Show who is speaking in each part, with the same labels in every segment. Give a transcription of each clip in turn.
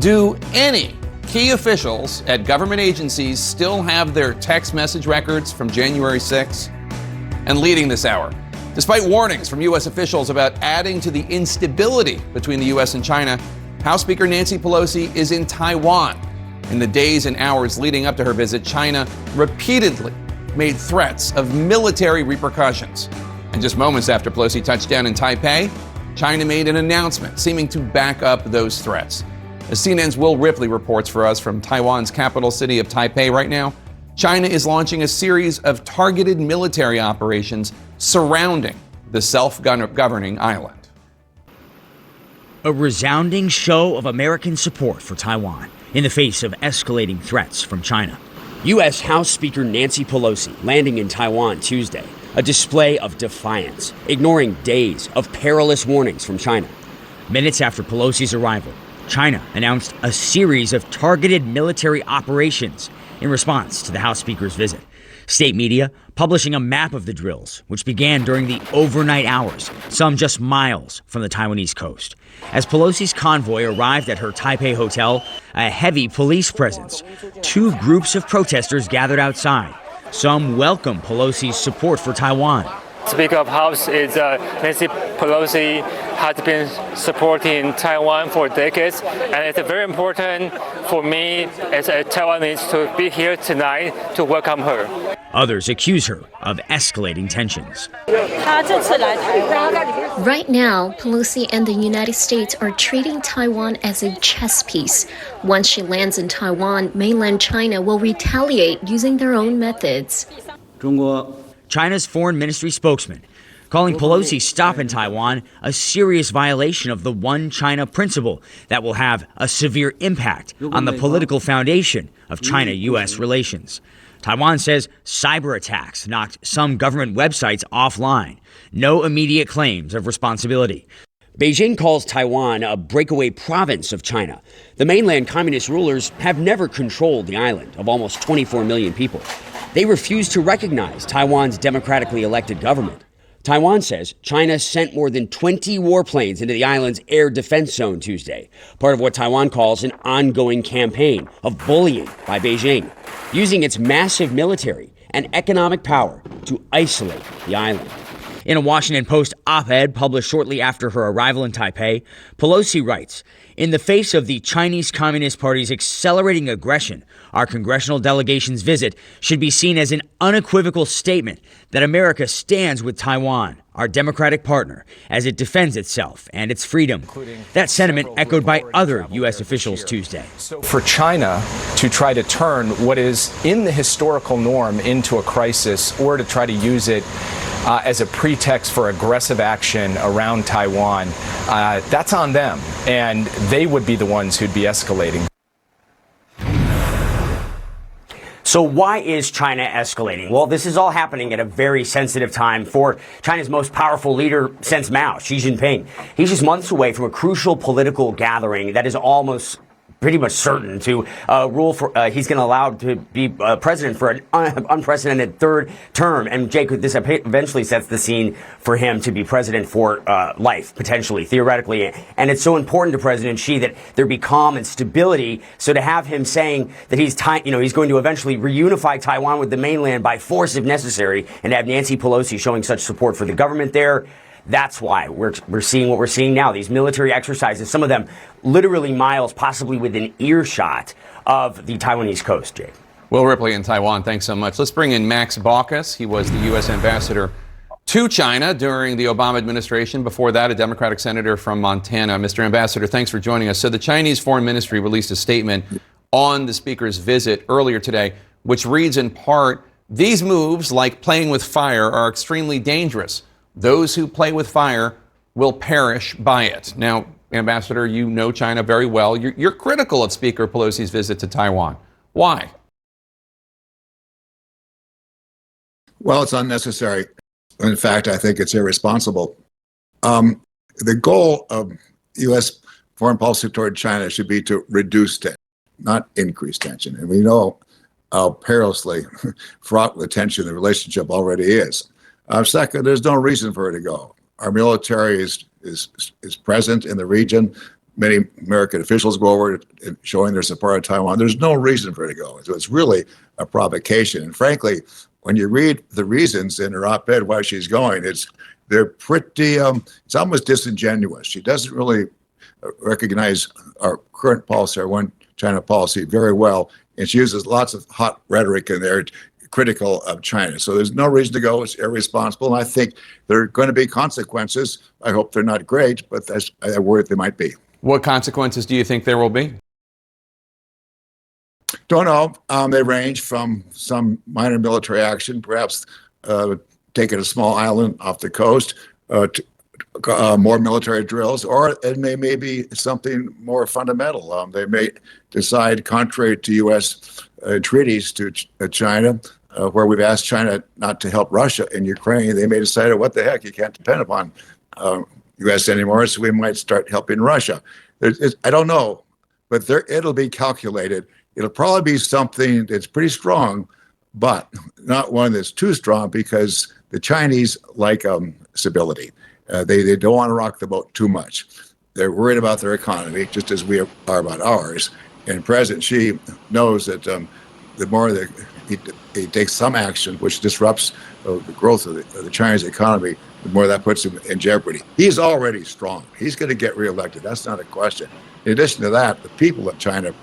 Speaker 1: Do any key officials at government agencies still have their text message records from January 6th? And leading this hour, despite warnings from U.S. officials about adding to the instability between the U.S. and China, House Speaker Nancy Pelosi is in Taiwan. In the days and hours leading up to her visit, China repeatedly made threats of military repercussions. And just moments after Pelosi touched down in Taipei, China made an announcement seeming to back up those threats. As CNN's Will Ripley reports for us from Taiwan's capital city of Taipei right now, China is launching a series of targeted military operations surrounding the self-governing island.
Speaker 2: A resounding show of American support for Taiwan in the face of escalating threats from China.
Speaker 3: U.S. House Speaker Nancy Pelosi landing in Taiwan Tuesday, a display of defiance, ignoring days of perilous warnings from China.
Speaker 2: Minutes after Pelosi's arrival, China announced a series of targeted military operations in response to the House Speaker's visit. State media publishing a map of the drills, which began during the overnight hours, some just miles from the Taiwanese coast. As Pelosi's convoy arrived at her Taipei hotel, a heavy police presence. Two groups of protesters gathered outside. Some welcomed Pelosi's support for Taiwan.
Speaker 4: Speaker of House is Nancy Pelosi has been supporting Taiwan for decades, and it's very important for me as a Taiwanese to be here tonight to welcome her.
Speaker 2: Others accuse her of escalating tensions.
Speaker 5: Right now, Pelosi and the United States are treating Taiwan as a chess piece. Once she lands in Taiwan, mainland China will retaliate using their own methods.
Speaker 2: China's foreign ministry spokesman calling Pelosi's stop in Taiwan a serious violation of the One China principle that will have a severe impact on the political foundation of China-U.S. relations. Taiwan says cyber attacks knocked some government websites offline. No immediate claims of responsibility.
Speaker 3: Beijing calls Taiwan a breakaway province of China. The mainland communist rulers have never controlled the island of almost 24 million people. They refuse to recognize Taiwan's democratically elected government. Taiwan says China sent more than 20 warplanes into the island's air defense zone Tuesday, part of what Taiwan calls an ongoing campaign of bullying by Beijing, using its massive military and economic power to isolate the island.
Speaker 2: In a Washington Post op-ed published shortly after her arrival in Taipei, Pelosi writes, "In the face of the Chinese Communist Party's accelerating aggression, our congressional delegation's visit should be seen as an unequivocal statement that America stands with Taiwan, our democratic partner, as it defends itself and its freedom." That sentiment echoed by other U.S. officials Tuesday.
Speaker 6: For China to try to turn what is in the historical norm into a crisis, or to try to use it as a pretext for aggressive action around Taiwan, that's on them, and they would be the ones who'd be escalating.
Speaker 7: So why is China escalating? Well, this is all happening at a very sensitive time for China's most powerful leader since Mao, Xi Jinping. He's just months away from a crucial political gathering that is almost pretty much certain to rule for, he's going to allow to be president for an unprecedented third term. And Jake, this eventually sets the scene for him to be president for life, potentially, theoretically. And it's so important to President Xi that there be calm and stability. So to have him saying that he's going to eventually reunify Taiwan with the mainland by force if necessary, and to have Nancy Pelosi showing such support for the government there, that's why we're seeing what we're seeing now. These military exercises, some of them literally miles, possibly within earshot of the Taiwanese coast, Jake.
Speaker 1: Will Ripley in Taiwan, thanks so much. Let's bring in Max Baucus. He was the U.S. ambassador to China during the Obama administration. Before that, a Democratic senator from Montana. Mr. Ambassador, thanks for joining us. So the Chinese Foreign Ministry released a statement on the speaker's visit earlier today, which reads in part, "These moves, like playing with fire, are extremely dangerous. Those who play with fire will perish by it." Now, Ambassador, you know China very well. You're critical of Speaker Pelosi's visit to Taiwan. Why?
Speaker 8: Well, it's unnecessary. In fact, I think it's irresponsible. The goal of U.S. foreign policy toward China should be to reduce tension, not increase tension. And we know how perilously fraught with tension the relationship already is. Second, there's no reason for it to go. Our military is present in the region. many American officials go over and showing their support of Taiwan. There's no reason for her to go. So it's really a provocation. And frankly, when you read the reasons in her op-ed why she's going, they're pretty, it's almost disingenuous. She doesn't really recognize our current policy, our one China policy, very well. And she uses lots of hot rhetoric in there critical of China. So there's no reason to go. It's irresponsible. And I think there are going to be consequences. I hope they're not great, but I worry they might be.
Speaker 1: What consequences do you think there will be?
Speaker 8: Don't know. They range from some minor military action, perhaps taking a small island off the coast, to more military drills, or it may be something more fundamental. They may decide, contrary to U.S. Treaties to China, where we've asked China not to help Russia in Ukraine, they may decide, what the heck, you can't depend upon U.S. anymore, so we might start helping Russia. I don't know, but it'll be calculated. It'll probably be something that's pretty strong, but not one that's too strong, because the Chinese like stability. They don't want to rock the boat too much. They're worried about their economy, just as we are about ours. And President Xi knows that the more that he takes some action which disrupts the growth of the Chinese economy, the more that puts him in jeopardy. He's already strong. He's going to get reelected. That's not a question. In addition to that, the people of China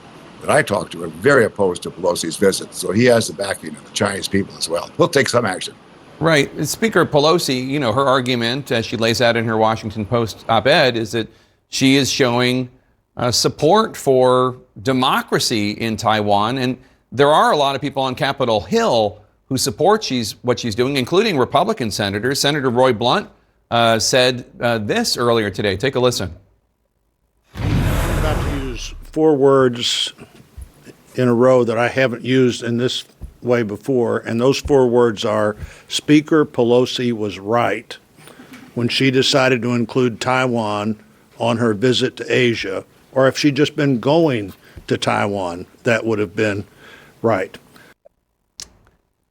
Speaker 8: that I talked to are very opposed to Pelosi's visit. So he has the backing of the Chinese people as well. He'll take some action.
Speaker 1: Right. Speaker Pelosi, her argument, as she lays out in her Washington Post op-ed, is that she is showing support for democracy in Taiwan. And there are a lot of people on Capitol Hill who support what she's doing, including Republican senators. Senator Roy Blunt said this earlier today. Take a listen.
Speaker 9: I'm about to use 4 words in a row that I haven't used in this way before, and those 4 words are: Speaker Pelosi was right when she decided to include Taiwan on her visit to Asia, or if she'd just been going to Taiwan, that would have been right.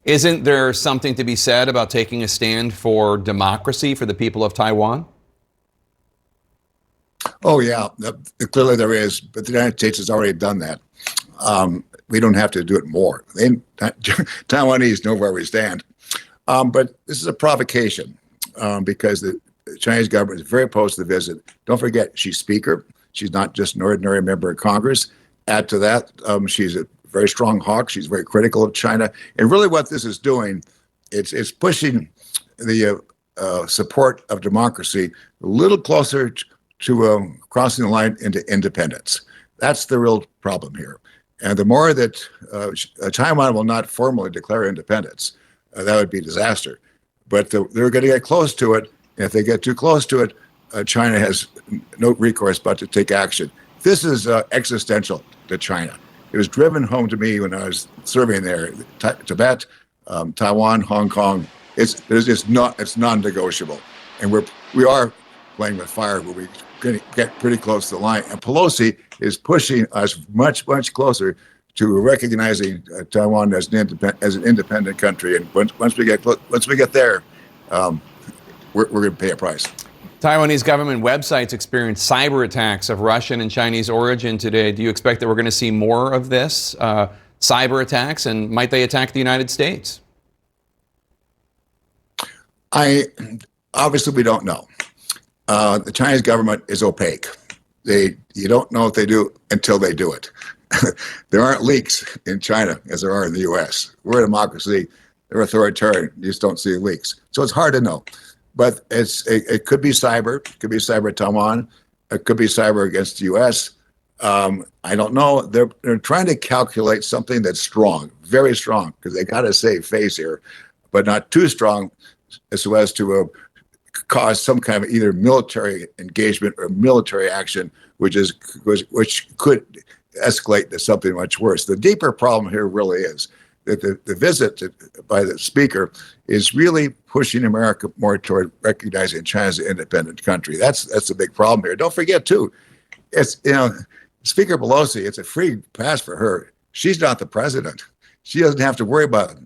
Speaker 1: Isn't there something to be said about taking a stand for democracy for the people of Taiwan?
Speaker 8: Oh, yeah, clearly there is, but the United States has already done that. We don't have to do it more. Taiwanese know where we stand. But this is a provocation because the Chinese government is very opposed to the visit. Don't forget, she's speaker. She's not just an ordinary member of Congress. Add to that, she's a very strong hawk. She's very critical of China. And really what this is doing, it's pushing the support of democracy a little closer to crossing the line into independence. That's the real problem here. And the more that Taiwan will not formally declare independence, that would be a disaster. But they're going to get close to it. And if they get too close to it, China has no recourse but to take action. This is existential to China. It was driven home to me when I was serving there. Tibet, Taiwan, Hong Kong, it's non-negotiable. And we are playing with fire, but we get pretty close to the line. And Pelosi is pushing us much, much closer to recognizing Taiwan as an independent country. And once we get there, we're going to pay a price.
Speaker 1: Taiwanese government websites experienced cyber attacks of Russian and Chinese origin today. Do you expect that we're going to see more of this, cyber attacks, and might they attack the United States?
Speaker 8: Obviously, we don't know. The Chinese government is opaque. You don't know what they do until they do it. There aren't leaks in China as there are in the U.S. We're a democracy. They're authoritarian. You just don't see leaks. So it's hard to know. But it could be cyber. It could be cyber Taiwan. It could be cyber against the U.S. I don't know. They're trying to calculate something that's strong, very strong, because they got to save face here, but not too strong so as to cause some kind of either military engagement or military action, which could escalate to something much worse. The deeper problem here really is that the visit by the speaker is really pushing America more toward recognizing China as an independent country. That's a big problem here. Don't forget too, it's Speaker Pelosi. It's a free pass for her. She's not the president. She doesn't have to worry about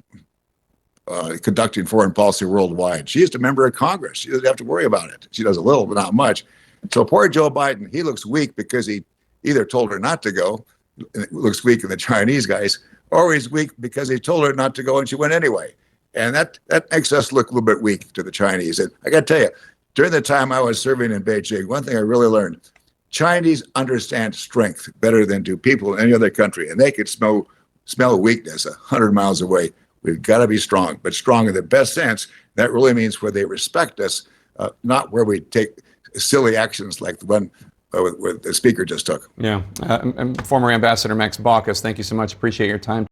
Speaker 8: conducting foreign policy worldwide. She is a member of Congress. She doesn't have to worry about it. She does a little, but not much. So poor Joe Biden, he looks weak because he either told her not to go, and it looks weak in the Chinese guys, or he's weak because he told her not to go and she went anyway. And that makes us look a little bit weak to the Chinese. And I got to tell you, during the time I was serving in Beijing, one thing I really learned, Chinese understand strength better than do people in any other country. And they could smell weakness 100 miles away. We've got to be strong, but strong in the best sense. That really means where they respect us, not where we take silly actions like the one the speaker just took.
Speaker 1: Yeah. And former Ambassador Max Baucus, thank you so much. Appreciate your time.